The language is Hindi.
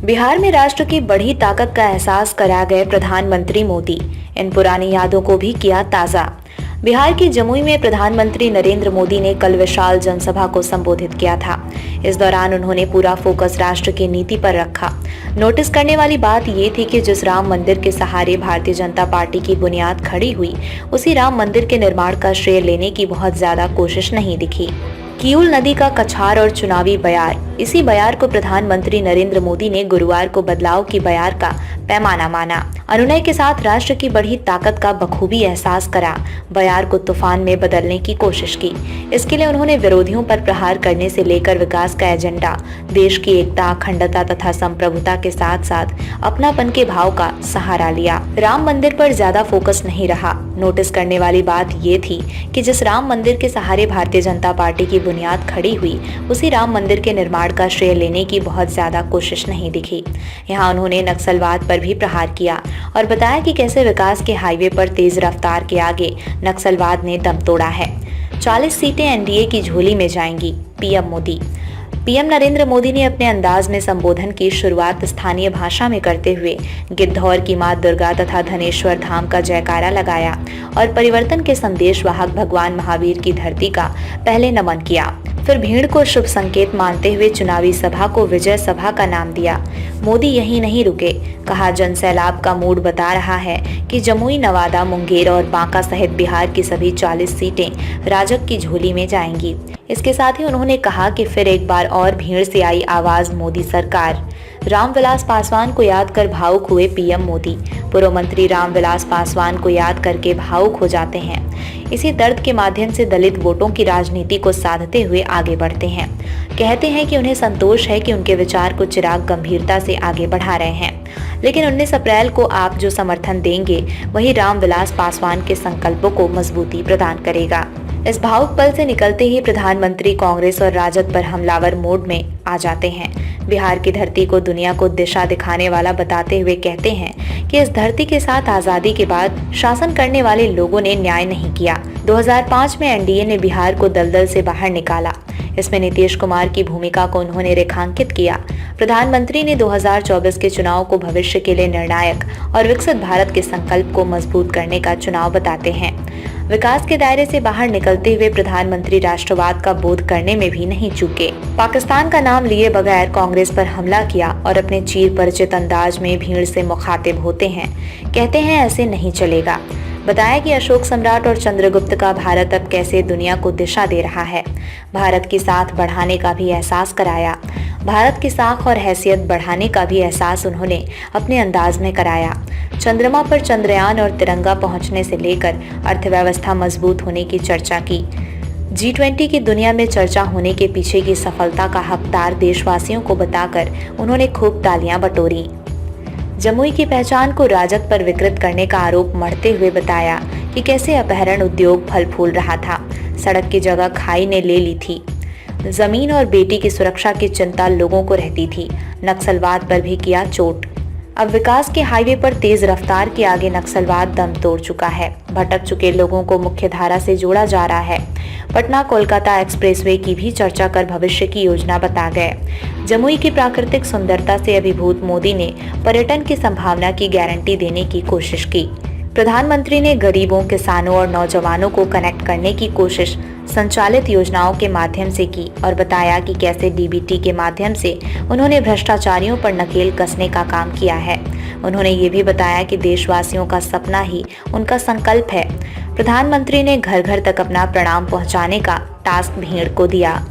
बिहार में राष्ट्र की बढ़ी ताकत का एहसास करा गए प्रधानमंत्री मोदी। इन पुरानी यादों को भी किया ताजा। बिहार की जमुई में प्रधानमंत्री नरेंद्र मोदी ने कल विशाल जनसभा को संबोधित किया था। इस दौरान उन्होंने पूरा फोकस राष्ट्र की नीति पर रखा। नोटिस करने वाली बात ये थी कि जिस राम मंदिर के सहारे भारतीय जनता पार्टी की बुनियाद खड़ी हुई, उसी राम मंदिर के निर्माण का श्रेय लेने की बहुत ज्यादा कोशिश नहीं दिखी। किऊल नदी का कछार और चुनावी बयार, इसी बयार को प्रधानमंत्री नरेंद्र मोदी ने गुरुवार को बदलाव की बयार का पैमाना माना। अनुनय के साथ राष्ट्र की बढ़ी ताकत का बखूबी एहसास करा, बयार को तूफान में बदलने की कोशिश की। इसके लिए उन्होंने विरोधियों पर प्रहार करने से लेकर विकास का एजेंडा, देश की एकता, अखंडता तथा संप्रभुता के साथ साथ अपनापन के भाव का सहारा लिया। राम मंदिर पर ज्यादा फोकस नहीं रहा। नोटिस करने वाली बात ये थी कि जिस राम मंदिर के सहारे भारतीय जनता पार्टी की बुनियाद खड़ी हुई, उसी राम मंदिर के निर्माण का श्रेय लेने की बहुत ज्यादा कोशिश नहीं दिखी। यहाँ उन्होंने नक्सलवाद पर भी प्रहार किया और बताया कि कैसे विकास के हाईवे पर तेज रफ्तार के आगे नक्सलवाद ने दम तोड़ा है। 40 सीटें एनडीए की झोली में जाएंगी, पीएम मोदी। पीएम नरेंद्र मोदी ने अपने अंदाज में संबोधन की शुरुआत स्थानीय भाषा में करते हुए गिद्धौर की मां दुर्गा तथा धनेश्वर धाम का जयकारा लगाया और परिवर्तन के संदेश वाहक भगवान महावीर की धरती का पहले नमन किया। फिर भीड़ को शुभ संकेत मानते हुए चुनावी सभा को विजय सभा का नाम दिया। मोदी यहीं नहीं रुके, कहा जन सैलाब का मूड बता रहा है कि जमुई, नवादा, मुंगेर और बांका सहित बिहार की सभी 40 सीटें राजग की झोली में जाएंगी। इसके साथ ही उन्होंने कहा कि फिर एक बार और भीड़ से आई आवाज मोदी सरकार। रामविलास पासवान को याद कर भावुक हुए पीएम मोदी। पूर्व मंत्री रामविलास पासवान को याद करके भावुक हो जाते हैं। इसी दर्द के माध्यम से दलित वोटों की राजनीति को साधते हुए आगे बढ़ते हैं। कहते हैं कि उन्हें संतोष है कि उनके विचार को चिराग गंभीरता से आगे बढ़ा रहे हैं। लेकिन 19 अप्रैल को आप जो समर्थन देंगे, वही रामविलास पासवान के संकल्पों को मजबूती प्रदान करेगा। इस भावुक पल से निकलते ही प्रधानमंत्री कांग्रेस और राजद पर हमलावर मोड में आ जाते हैं। बिहार की धरती को दुनिया को दिशा दिखाने वाला बताते हुए कहते हैं कि इस धरती के साथ आजादी के बाद शासन करने वाले लोगों ने न्याय नहीं किया। 2005 में एनडीए ने बिहार को दलदल से बाहर निकाला। इसमें नीतीश कुमार की भूमिका को उन्होंने रेखांकित किया। प्रधानमंत्री ने 2024 के चुनाव को भविष्य के लिए निर्णायक और विकसित भारत के संकल्प को मजबूत करने का चुनाव बताते हैं। विकास के दायरे से बाहर निकलते हुए प्रधानमंत्री राष्ट्रवाद का बोध करने में भी नहीं चूके। पाकिस्तान का नाम लिए बगैर कांग्रेस पर हमला किया और अपने चीर परिचित अंदाज में भीड़ से मुखातिब होते हैं। कहते हैं ऐसे नहीं चलेगा। बताया कि अशोक सम्राट और चंद्रगुप्त का भारत अब कैसे दुनिया को दिशा दे रहा है। भारत की साख बढ़ाने का भी एहसास कराया। भारत की साख और हैसियत बढ़ाने का भी एहसास उन्होंने अपने अंदाज में कराया। चंद्रमा पर चंद्रयान और तिरंगा पहुंचने से लेकर अर्थव्यवस्था मजबूत होने की चर्चा की। G20 की दुनिया में चर्चा होने के पीछे की सफलता का हकदार देशवासियों को बताकर उन्होंने खूब तालियां बटोरी। जमुई की पहचान को राजद पर विकृत करने का आरोप मढ़ते हुए बताया कि कैसे अपहरण उद्योग फल फूल रहा था। सड़क की जगह खाई ने ले ली थी। जमीन और बेटी की सुरक्षा की चिंता लोगों को रहती थी। नक्सलवाद पर भी किया चोट। अब विकास के हाईवे पर तेज रफ्तार के आगे नक्सलवाद दम तोड़ चुका है। भटक चुके लोगों को मुख्य धारा से जोड़ा जा रहा है। पटना कोलकाता एक्सप्रेसवे की भी चर्चा कर भविष्य की योजना बता गए। जमुई की प्राकृतिक सुंदरता से अभिभूत मोदी ने पर्यटन की संभावना की गारंटी देने की कोशिश की। प्रधानमंत्री ने गरीबों, किसानों और नौजवानों को कनेक्ट करने की कोशिश संचालित योजनाओं के माध्यम से की और बताया कि कैसे डीबीटी के माध्यम से उन्होंने भ्रष्टाचारियों पर नकेल कसने का काम किया है। उन्होंने ये भी बताया कि देशवासियों का सपना ही उनका संकल्प है। प्रधानमंत्री ने घर घर तक अपना प्रणाम पहुंचाने का टास्क भीड़ को दिया।